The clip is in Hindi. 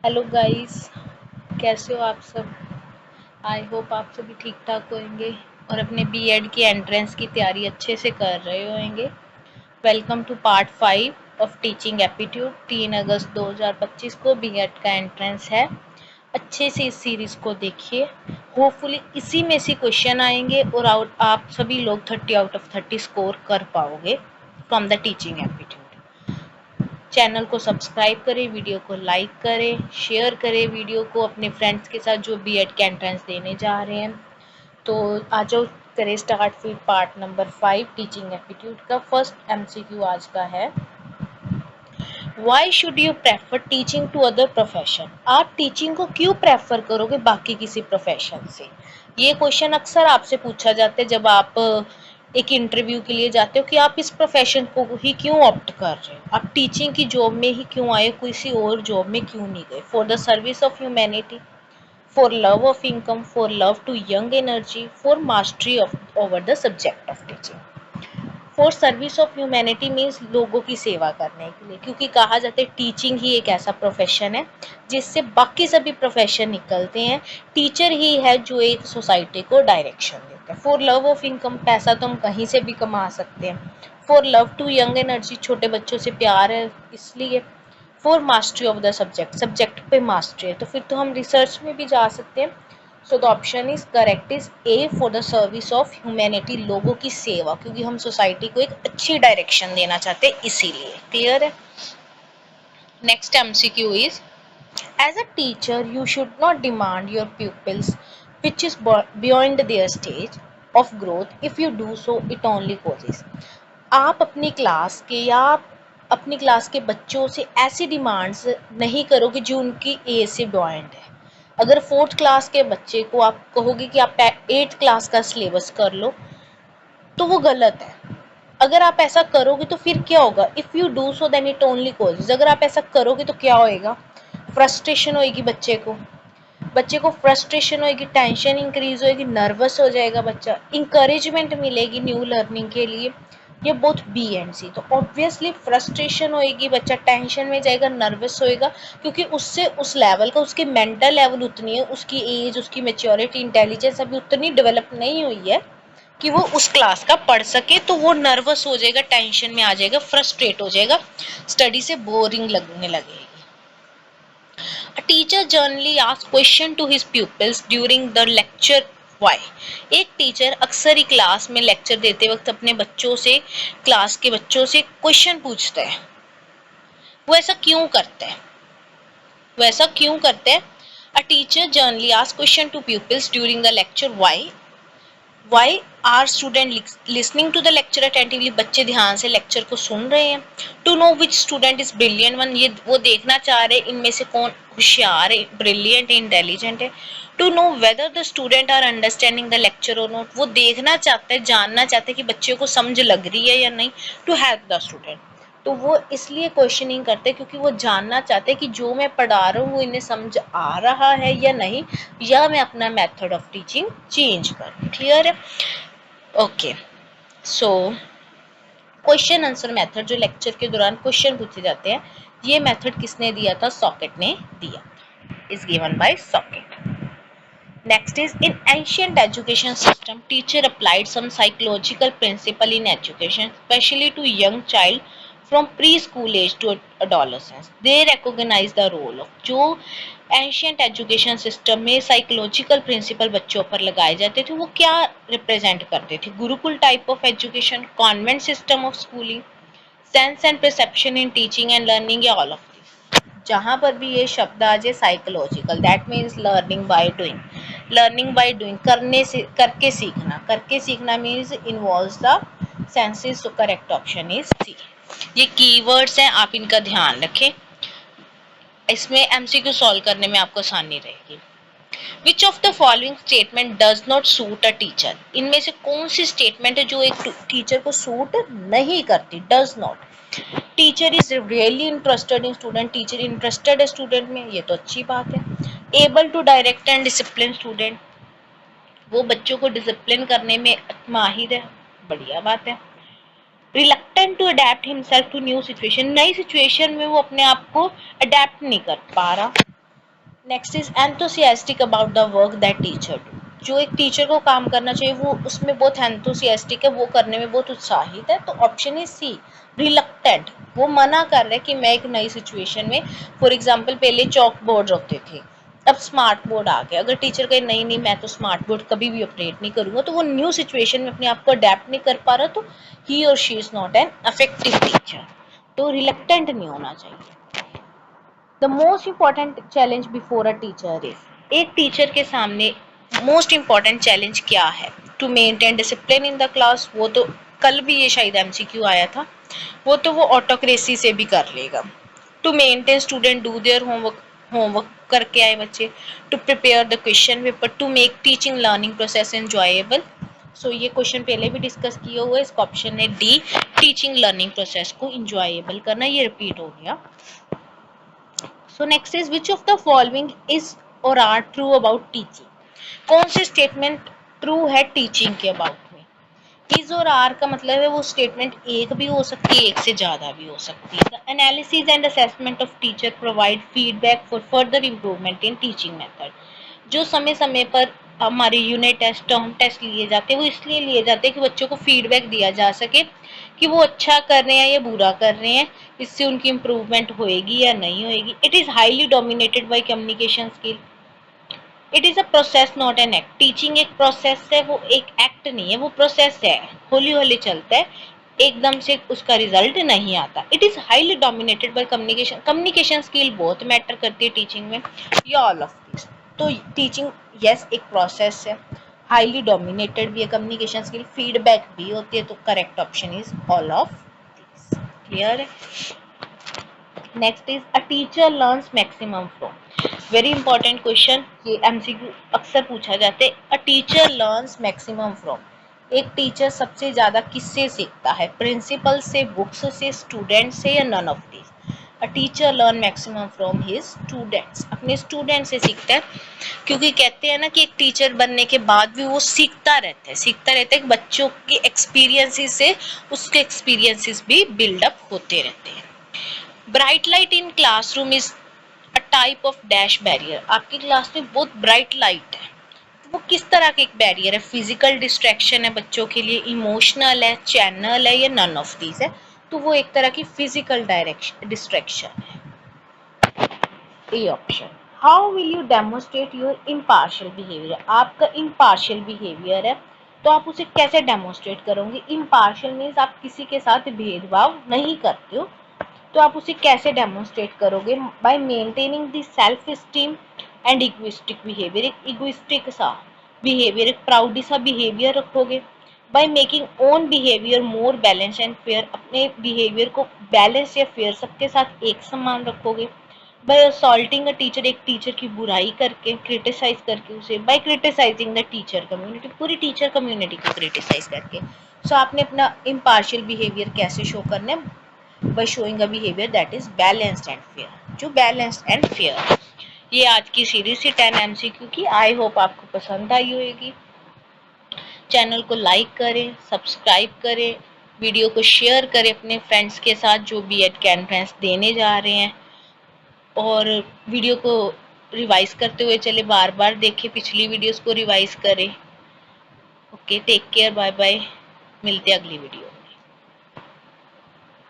हेलो गाइस, कैसे हो आप सब। आई होप आप सभी ठीक ठाक होंगे और अपने बीएड की एंट्रेंस की तैयारी अच्छे से कर रहे होंगे। Welcome to part 5 of teaching aptitude. 3 अगस्त 2025 को बीएड का एंट्रेंस है। अच्छे से इस सीरीज को देखिए, होपफुली इसी में से क्वेश्चन आएंगे और आप सभी लोग 30 आउट ऑफ 30 स्कोर कर पाओगे from the teaching aptitude. Channel को सब्सक्राइब करें, वीडियो को लाइक करें, शेयर करें वीडियो को अपने फ्रेंड्स के साथ जो बीएड के एंट्रेंस देने जा रहे हैं। तो आ जाओ करें स्टार्ट फिर पार्ट नंबर 5 टीचिंग एप्टीट्यूड का। फर्स्ट एमसीक्यू आज का है, why should you prefer teaching to other profession. आप टीचिंग को क्यों प्रेफर करोगे बाकी किसी प्रोफेशन से। ये क्वेश्चन अक्सर आपसे पूछा जाता है जब आप एक इंटरव्यू के लिए जाते हो कि आप इस प्रोफेशन को ही क्यों ऑप्ट कर रहे हो, आप टीचिंग की जॉब में ही क्यों आए, किसी और जॉब में क्यों नहीं गए। For the service of humanity, for love of income, for love to young energy, for mastery of over the subject of teaching. For service of humanity means लोगों की सेवा करने के लिए, क्योंकि कहा जाता है टीचिंग ही एक ऐसा प्रोफेशन है जिससे बाकी सभी प्रोफेशन निकलते हैं। टीचर ही है जो एक सोसाइटी को डायरेक्शन देता है। फॉर लव ऑफ इनकम, पैसा तो हम कहीं से भी कमा सकते हैं। For love to young energy, छोटे बच्चों से प्यार है इसलिए। For mastery of the subject, subject पे मास्टरी है तो फिर तो हम रिसर्च में भी जा सकते हैं। So the option is correct is a, for the service of humanity, लोगों की सेवा, क्योंकि हम सोसाइटी को एक अच्छी डायरेक्शन देना चाहते हैं इसीलिए। क्लियर है। Next MCQ is, as a teacher you should not demand your pupils which is beyond their stage of growth. If you do so, it only causes। आप अपनी क्लास के या आप अपनी क्लास के बच्चों से ऐसी डिमांड्स नहीं करोगे जो उनकी एज से बियॉन्ड है। अगर 4th क्लास के बच्चे को आप कहोगे कि आप 8th क्लास का सिलेबस कर लो तो वो गलत है। अगर आप ऐसा करोगे तो फिर क्या होगा, if you do so then it only causes. अगर आप ऐसा करोगे तो क्या होएगा, फ्रस्ट्रेशन होएगी बच्चे को फ्रस्ट्रेशन होएगी, टेंशन इंक्रीज होएगी, नर्वस हो जाएगा बच्चा, इंकरेजमेंट मिलेगी न्यू लर्निंग के लिए। ये बोथ बी एंड सी। तो ऑब्वियसली फ्रस्ट्रेशन होएगी, बच्चा टेंशन में जाएगा, नर्वस होएगा, क्योंकि उससे उस लेवल का, उसकी मेंटल लेवल उतनी है, उसकी एज, उसकी मेच्योरिटी, इंटेलिजेंस अभी उतनी डेवलप नहीं हुई है कि वो उस क्लास का पढ़ सके। तो वो नर्वस हो जाएगा, टेंशन में आ जाएगा, फ्रस्ट्रेट हो जाएगा, स्टडी से बोरिंग लगने लगेगी। A teacher generally asks question to his pupils during the lecture why। एक टीचर अक्सर ही क्लास में लेक्चर देते वक्त अपने बच्चों से, क्लास के बच्चों से क्वेश्चन पूछता है। वो ऐसा क्यों करता है, वो ऐसा क्यों करते हैं। A teacher generally asks question to pupils during the lecture why are student listening to the lecture attentively। बच्चे ध्यान से लेक्चर को सुन रहे हैं। To know which student is brilliant one, ये वो देखना चाह रहे हैं इनमें से कौन होशियार है, ब्रिलियंट, इंटेलिजेंट है। To know whether the student are understanding the lecture or not, वो देखना चाहते हैं, जानना चाहते हैं कि बच्चे को समझ लग रही है या नहीं। To help the student, तो वो इसलिए क्वेश्चनिंग करते हैं क्योंकि वो जानना चाहते हैं कि जो मैं पढ़ा रहा हूँ वो इन्हें समझ आ रहा है या नहीं, या मैं अपना मेथड ऑफ टीचिंग चेंज करूँ। क्लियर है। Okay, so question answer method, जो लेक्चर के दौरान क्वेश्चन पूछे जाते हैं, ये मेथड किसने दिया था, सॉकेट ने दिया, is given by socket. Next is, in ancient education system, teacher applied some psychological principle in education, especially to young child from preschool age to adolescence. They recognize the role of, जो एंशियंट एजुकेशन सिस्टम में साइकोलॉजिकल प्रिंसिपल बच्चों पर लगाए जाते थे वो क्या रिप्रेजेंट करते थे। Gurukul type of education, convent system of schooling, sense and perception in teaching and learning, या ऑल ऑफ दिस। जहां पर भी ये शब्द आ जाए psychological, that means learning by doing. Learning by doing, करने से, करके सीखना, करके सीखना means involves the senses. So correct option is C. ये कीवर्ड्स हैं, आप इनका ध्यान रखें, इसमें एमसीक्यू सॉल्व करने में आपको आसानी रहेगी। Which of the following statement does not suit a teacher? इनमें से कौन सी स्टेटमेंट है जो एक टीचर को सूट नहीं करती, does not। Teacher is really interested in student, teacher interested है स्टूडेंट में, ये तो अच्छी बात है। Able to direct and discipline student, वो बच्चों को डिसिप्लिन करने में माहिर है, बढ़िया बात है। Reluctant to adapt himself to new situation, नई सिचुएशन में वो अपने आप को अडेप्ट नहीं कर पा रहा, next is enthusiastic about the work that teacher do. जो एक टीचर को काम करना चाहिए वो उसमें बहुत एंथुसियास्टिक है, वो करने में बहुत उत्साहित है। तो ऑप्शन इज सी, रिलक्टेंट। वो मना कर रहा है कि मैं एक नई सिचुएशन में, फॉर एग्जाम्पल पहले चौक बोर्ड होते थे, अब स्मार्ट बोर्ड आ गया। अगर टीचर कहे नहीं नहीं मैं तो स्मार्ट बोर्ड कभी भी ऑपरेट नहीं करूंगा, तो वो न्यू सिचुएशन में अपने आप को अडेप्ट नहीं कर पा रहा, तो ही और she is not an effective teacher. तो रिलक्टेंट नहीं होना चाहिए। The most important challenge before a teacher is, एक टीचर के सामने मोस्ट इंपॉर्टेंट चैलेंज क्या है? To maintain discipline in the class, वो तो कल भी ये शायद एमसीक्यू आया था, वो तो वो ऑटोक्रेसी से भी कर लेगा। To maintain student do their homework, homework करके आए बच्चे। To prepare the question paper, to make teaching learning process enjoyable. So ये क्वेश्चन पहले भी डिस्कस किया हुआ है, इसका ऑप्शन है डी, टीचिंग लर्निंग प्रोसेस को इंजॉयबल करना। ये रिपीट हो गया। So next is which of the following is और आर ट्रू अबाउट टीचिंग। कौन से स्टेटमेंट ट्रू है टीचिंग के अबाउट में? इज और आर का मतलब है वो स्टेटमेंट एक भी हो सकती है, एक से ज्यादा भी हो सकती है। The analysis and assessment of teacher provide feedback for further improvement in teaching method. जो समय समय पर हमारे यूनिट टेस्ट, टर्म टेस्ट लिए जाते हैं, वो इसलिए लिए जाते हैं कि बच्चों को फीडबैक दिया जा सके कि वो अच्छा कर रहे हैं या बुरा कर रहे हैं, इससे उनकी इम्प्रूवमेंट होएगी या नहीं होएगी। It is highly dominated by communication skill. It is a process not an act. Teaching एक प्रोसेस है, वो एक एक्ट नहीं है, वो प्रोसेस है, होली होली चलता है, एकदम से उसका रिजल्ट नहीं आता। It is highly dominated by communication. Communication skill बहुत मैटर करती है टीचिंग में, या ऑल ऑफ दिस। तो टीचिंग यस एक प्रोसेस है, हाईली डोमिनेटेड भी है कम्युनिकेशन स्किल, फीडबैक भी होती है। तो correct option is all of this. Clear है? Next is a teacher learns maximum from. Very important question, ये एमसीक्यू अक्सर पूछा जाता है। A teacher learns maximum from, एक टीचर सबसे ज्यादा किससे सीखता है? प्रिंसिपल से, बुक्स से, स्टूडेंट से, या none of this? A teacher learn maximum from his students, अपने स्टूडेंट से सीखता है। क्योंकि कहते हैं ना कि एक टीचर बनने के बाद भी वो सीखता रहता है, सीखता रहता है कि बच्चों के एक्सपीरियंसेस से उसके एक्सपीरियंसेस भी बिल्डअप होते रहते हैं। Bright light in classroom is a type of dash barrier. आपकी क्लास में बहुत ब्राइट लाइट है, तो वो किस तरह का एक बैरियर है? फिजिकल डिस्ट्रैक्शन है बच्चों के लिए, इमोशनल है, चैनल है, या नन ऑफ दीज है? तो वो एक तरह की फिजिकल डायरेक्शन डिस्ट्रैक्शन है। A option. How will you demonstrate your impartial behaviour? आपका इम्पार्शियल बिहेवियर है, तो आप उसे कैसे डेमोन्स्ट्रेट करोगे? इम्पार्शियल मीन्स आप किसी के साथ भेदभाव नहीं करते हो, तो आप उसे कैसे डेमोन्स्ट्रेट करोगे? By maintaining the self esteem and egoistic behaviour. एक इगोइस्टिक सा बिहेवियर, एक प्राउडी सा बिहेवियर रखोगे। By making own behaviour more balance and fair, अपने बिहेवियर को बैलेंस या फेयर सबके साथ एक समान रखोगे। बाय असॉल्टिंग अ टीचर, एक टीचर की बुराई करके, क्रिटिसाइज करके उसे। By criticising the teacher community, पूरी टीचर कम्युनिटी को क्रिटिसाइज करके। सो आपने अपना इम्पार्शियल बिहेवियर कैसे शो करना है? by showing a behavior that is balanced and fair, जो balanced and fair है। ये आज की सीरीज थी 10 MCQ की। आई होप आपको पसंद आई होगी। चैनल को लाइक करें, सब्सक्राइब करें, वीडियो को शेयर करें अपने फ्रेंड्स के साथ जो बीएड के एंट्रेंस देने जा रहे हैं, और वीडियो को रिवाइज करते हुए चले, बार बार देखें, पिछली वीडियोस को रिवाइज करें। Okay, take care, bye bye, मिलते हैं अगली वीडियो।